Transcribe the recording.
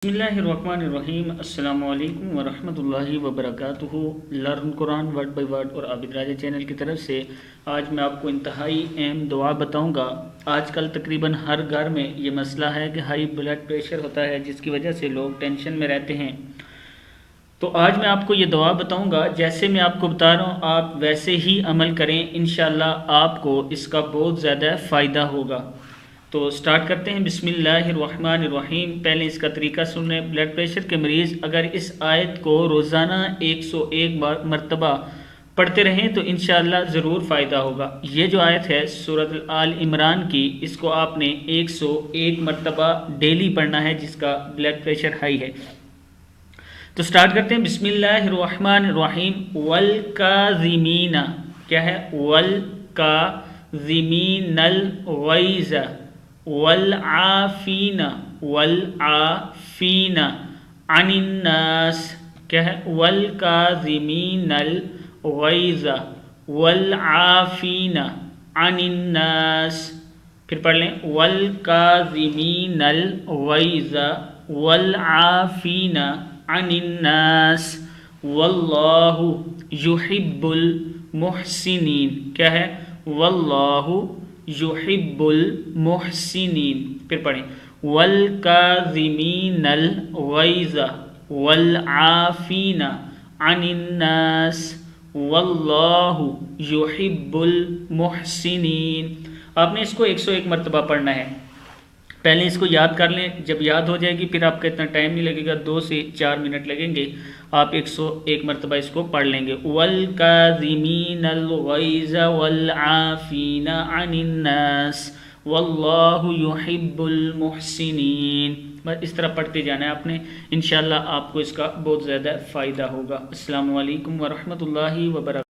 बिस्मिल्लाहिर्रहमानिर्रहीम। अस्सलामु अलैकुम वरहमतुल्लाहि वबरकातुहू। Learn Quran word by word और आबिद राजा चैनल की तरफ से आज मैं आपको इंतहाई अहम दुआ बताऊंगा। आजकल तकरीबन हर घर में ये मसला है कि हाई ब्लड प्रेशर होता है, जिसकी वजह से लोग टेंशन में रहते हैं। तो आज मैं आपको ये दुआ बताऊंगा, जैसे मैं आपको बता रहा हूँ आप वैसे ही अमल करें, इंशाअल्लाह आपको इसका बहुत ज़्यादा फ़ायदा होगा। तो स्टार्ट करते हैं। बिस्मिल्लाहिर्रहमानिर्रहीम। पहले इसका तरीका सुन लें। ब्लड प्रेशर के मरीज़ अगर इस आयत को रोज़ाना 101 मरतबा पढ़ते रहें तो इंशाअल्लाह ज़रूर फ़ायदा होगा। ये जो आयत है सूरत आल इमरान की, इसको आपने 101 मरतबा डेली पढ़ना है जिसका ब्लड प्रेशर हाई है। तो स्टार्ट करते हैं। बिस्मिल्लाहिर्रहमानिर्रहीम। वल काज़िमीना, क्या है? वल काज़िमीनल गैज़ वल आफीना अनिन्नास, क्या है? वल काज़िमीनल गैज़ वल आफीना अनिन्नास। फिर पढ़ लें। वल काज़िमीनल गैज़ वल आफीना अनिन्नास वल्लाहु युहिब्बुल मुहसिनीन, क्या है? वल्लाहु युहिब्बुल मुहसिनीन। फिर पढ़ें। वल काज़िमीनल गैज़ वल आफीना अनिन्नास वल्लाहु युहिब्बुल मुहसिनीन। आपने इसको 101 मरतबा पढ़ना है। पहले इसको याद कर लें, जब याद हो जाएगी फिर आपका इतना टाइम नहीं लगेगा, 2 से 4 मिनट लगेंगे, आप 101 मरतबा इसको पढ़ लेंगे। वल काज़िमीनल गैज़ वल आफीना अनिन्नास वल्लाहु युहिब्बुल मुहसिनीन। बस इस तरह पढ़ते जाना है आपने, इंशाअल्लाह आपको इसका बहुत ज़्यादा फ़ायदा होगा। अस्सलामु अलैकुम वरहमतुल्लाहि वबरकातुहू।